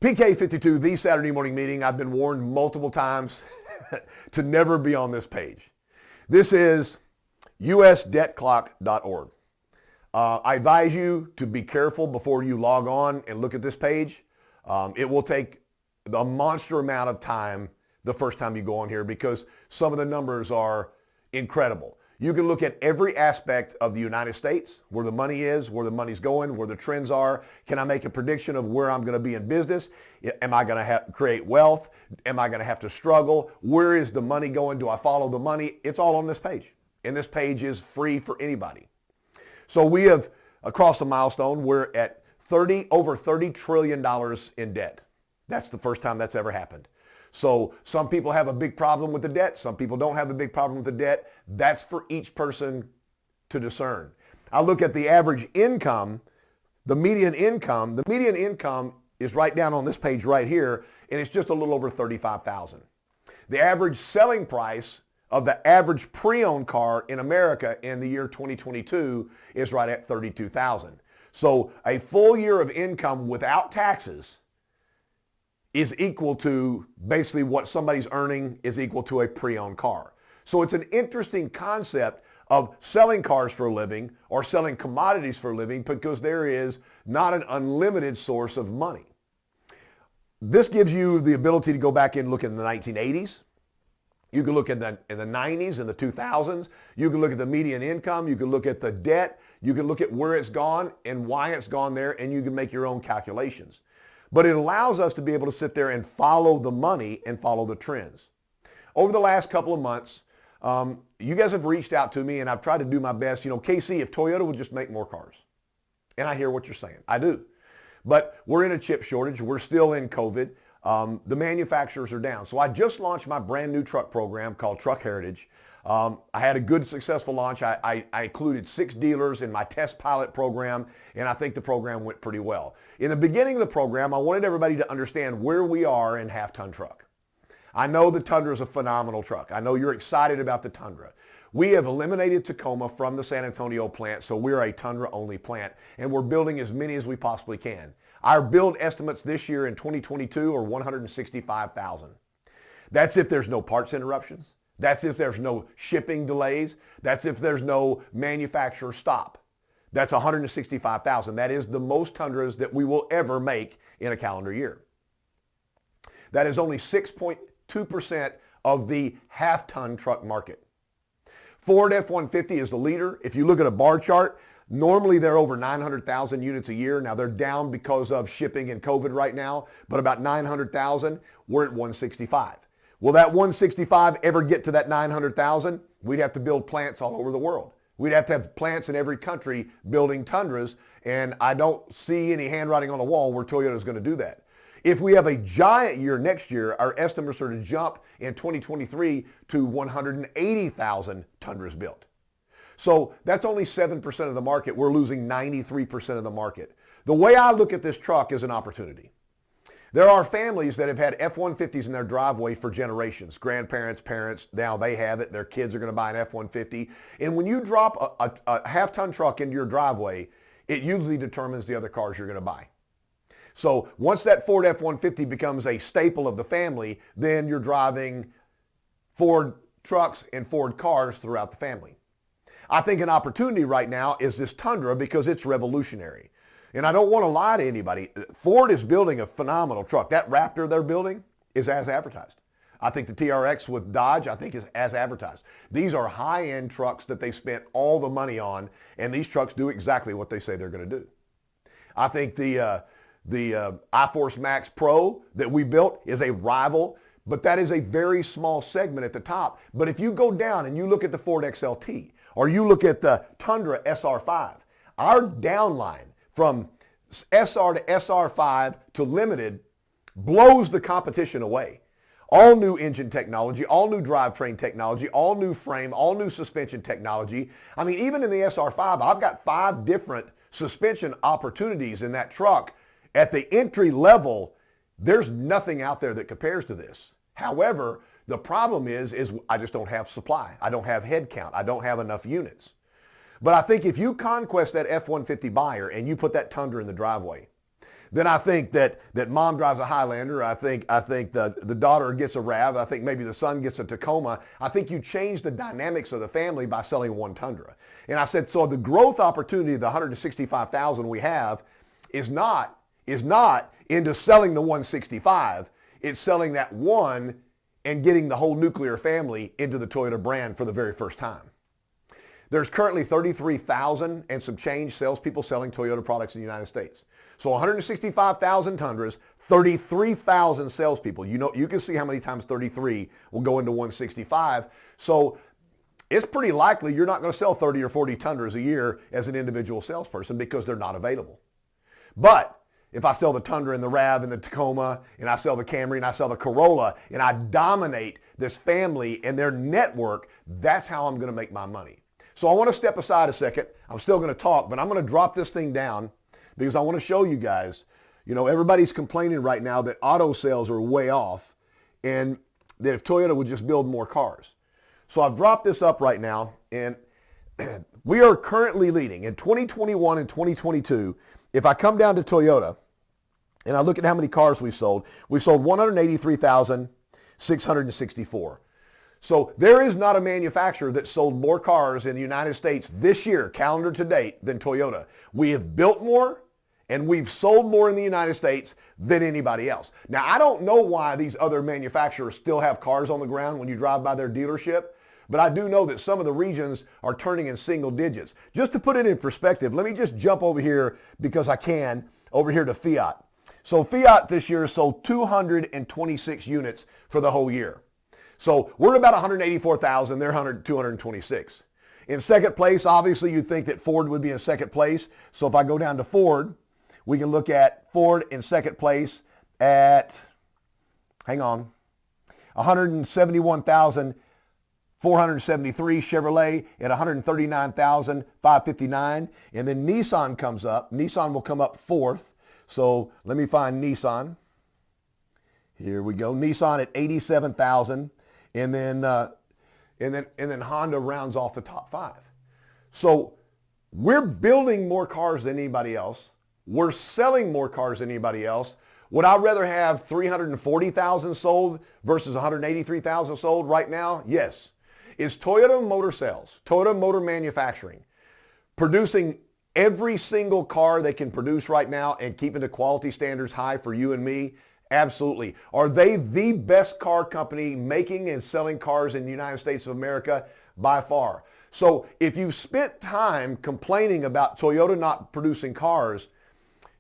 PK52, the Saturday morning meeting. I've been warned multiple times to never be on this page. This is usdebtclock.org. I advise you to be careful before you log on and look at this page. It will take a monster amount of time the first time you go on here because some of the numbers are incredible. You can look at every aspect of the United States, where the money is, where the money's going, where the trends are. Can I make a prediction of where I'm going to be in business? Am I going to create wealth? Am I going to have to struggle? Where is the money going? Do I follow the money? It's all on this page. And this page is free for anybody. So we have crossed a milestone. We're at over $30 trillion in debt. That's the first time that's ever happened. So some people have a big problem with the debt. Some people don't have a big problem with the debt. That's for each person to discern. I look at the average income, the median income. The median income is right down on this page right here, and it's just a little over $35,000. The average selling price of the average pre-owned car in America in the year 2022 is right at $32,000. So a full year of income without taxes is equal to basically what somebody's earning is equal to a pre-owned car. So it's an interesting concept of selling cars for a living or selling commodities for a living because there is not an unlimited source of money. This gives you the ability to go back and look in the 1980s. You can look in the 90s and the 2000s. You can look at the median income. You can look at the debt. You can look at where it's gone and why it's gone there, and you can make your own calculations. But it allows us to be able to sit there and follow the money and follow the trends. Over the last couple of months, you guys have reached out to me, and I've tried to do my best. KC, if Toyota would just make more cars. And I hear what you're saying. I do. But we're in a chip shortage. We're still in COVID. The manufacturers are down. So I just launched my brand new truck program called Truck Heritage. I had a good, successful launch. I included 6 dealers in my test pilot program, and I think the program went pretty well. In the beginning of the program, I wanted everybody to understand where we are in half-ton truck. I know the Tundra is a phenomenal truck. I know you're excited about the Tundra. We have eliminated Tacoma from the San Antonio plant, so we're a Tundra-only plant, and we're building as many as we possibly can. Our build estimates this year in 2022 are 165,000. That's if there's no parts interruptions. That's if there's no shipping delays. That's if there's no manufacturer stop. That's 165,000. That is the most Tundras that we will ever make in a calendar year. That is only 6.2% of the half-ton truck market. Ford F-150 is the leader. If you look at a bar chart, normally they're over 900,000 units a year. Now they're down because of shipping and COVID right now, but about 900,000. We're at 165. Will that 165 ever get to that 900,000? We'd have to build plants all over the world. We'd have to have plants in every country building Tundras, and I don't see any handwriting on the wall where Toyota is going to do that. If we have a giant year next year, our estimates are to jump in 2023 to 180,000 Tundras built. So that's only 7% of the market. We're losing 93% of the market. The way I look at this truck is an opportunity. There are families that have had F-150s in their driveway for generations. Grandparents, parents, now they have it. Their kids are going to buy an F-150. And when you drop a half-ton truck into your driveway, it usually determines the other cars you're going to buy. So once that Ford F-150 becomes a staple of the family, then you're driving Ford trucks and Ford cars throughout the family. I think an opportunity right now is this Tundra because it's revolutionary. And I don't want to lie to anybody. Ford is building a phenomenal truck. That Raptor they're building is as advertised. I think the TRX with Dodge, I think, is as advertised. These are high-end trucks that they spent all the money on, and these trucks do exactly what they say they're going to do. I think the iForce Max Pro that we built is a rival, but that is a very small segment at the top. But if you go down and you look at the Ford XLT, or you look at the Tundra SR5, our downline from SR to SR5 to Limited blows the competition away. All new engine technology, all new drivetrain technology, all new frame, all new suspension technology. I mean, even in the SR5, I've got 5 different suspension opportunities in that truck. At the entry level, there's nothing out there that compares to this. However, the problem is I just don't have supply. I don't have head count. I don't have enough units. But I think if you conquest that F-150 buyer and you put that Tundra in the driveway, then I think that mom drives a Highlander. I think the daughter gets a RAV. I think maybe the son gets a Tacoma. I think you change the dynamics of the family by selling one Tundra. And I said, so the growth opportunity, the 165,000 we have, is not into selling the 165. It's selling that one and getting the whole nuclear family into the Toyota brand for the very first time. There's currently 33,000 and some change salespeople selling Toyota products in the United States. So 165,000 Tundras, 33,000 salespeople. You can see how many times 33 will go into 165. So it's pretty likely you're not going to sell 30 or 40 Tundras a year as an individual salesperson because they're not available. But if I sell the Tundra and the RAV and the Tacoma, and I sell the Camry and I sell the Corolla, and I dominate this family and their network, that's how I'm going to make my money. So I want to step aside a second. I'm still going to talk, but I'm going to drop this thing down because I want to show you guys, everybody's complaining right now that auto sales are way off and that if Toyota would just build more cars. So I've dropped this up right now, and we are currently leading. In 2021 and 2022, if I come down to Toyota and I look at how many cars we sold 183,664. So there is not a manufacturer that sold more cars in the United States this year, calendar to date, than Toyota. We have built more and we've sold more in the United States than anybody else. Now, I don't know why these other manufacturers still have cars on the ground when you drive by their dealership, but I do know that some of the regions are turning in single digits. Just to put it in perspective, let me just jump over here because I can, over here to Fiat. So Fiat this year sold 226 units for the whole year. So we're about 184,000, they're 226. In second place, obviously you'd think that Ford would be in second place. So if I go down to Ford, we can look at Ford in second place at, 171,473, Chevrolet at 139,559. And then Nissan comes up. Nissan will come up fourth. So let me find Nissan. Here we go. Nissan at 87,000. And then Honda rounds off the top five. So we're building more cars than anybody else. We're selling more cars than anybody else. Would I rather have 340,000 sold versus 183,000 sold right now? Yes. Is Toyota Motor Sales, Toyota Motor Manufacturing, producing every single car they can produce right now and keeping the quality standards high for you and me? Absolutely. Are they the best car company making and selling cars in the United States of America? By far. So if you've spent time complaining about Toyota not producing cars,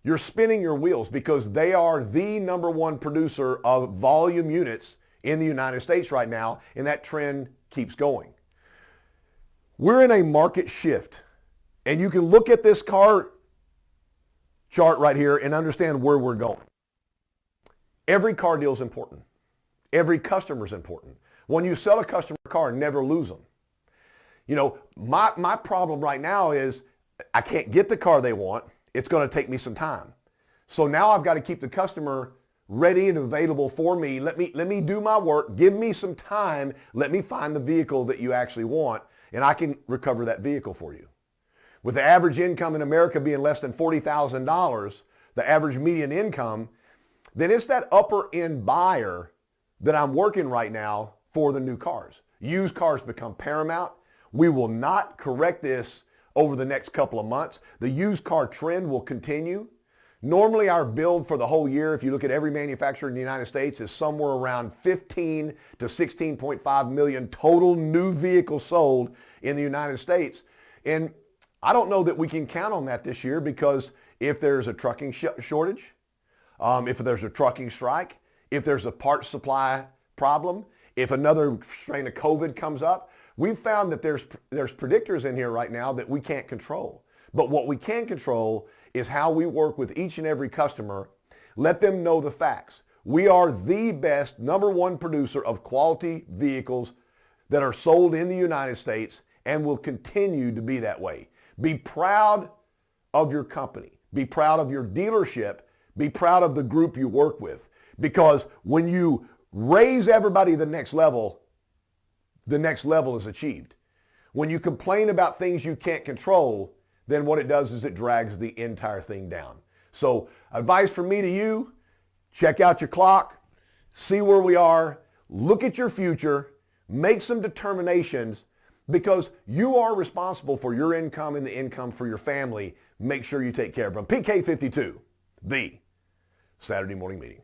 you're spinning your wheels because they are the number one producer of volume units in the United States right now, and that trend keeps going. We're in a market shift, and you can look at this car chart right here and understand where we're going. Every car deal is important. Every customer is important. When you sell a customer a car, never lose them. My problem right now is I can't get the car they want. It's going to take me some time. So now I've got to keep the customer ready and available for me. Let me do my work. Give me some time. Let me find the vehicle that you actually want, and I can recover that vehicle for you. With the average income in America being less than $40,000, the average median income, then it's that upper end buyer that I'm working right now for the new cars. Used cars become paramount. We will not correct this over the next couple of months. The used car trend will continue. Normally our build for the whole year, if you look at every manufacturer in the United States, is somewhere around 15 to 16.5 million total new vehicles sold in the United States. And I don't know that we can count on that this year because if there's a trucking shortage, if there's a trucking strike, if there's a parts supply problem, if another strain of COVID comes up, we've found that there's predictors in here right now that we can't control. But what we can control is how we work with each and every customer. Let them know the facts. We are the best number one producer of quality vehicles that are sold in the United States and will continue to be that way. Be proud of your company. Be proud of your dealership. Be proud of the group you work with. Because when you raise everybody to the next level is achieved. When you complain about things you can't control, then what it does is it drags the entire thing down. So advice from me to you, check out your clock, see where we are, look at your future, make some determinations, because you are responsible for your income and the income for your family. Make sure you take care of them. PK52, the Saturday Morning Meeting.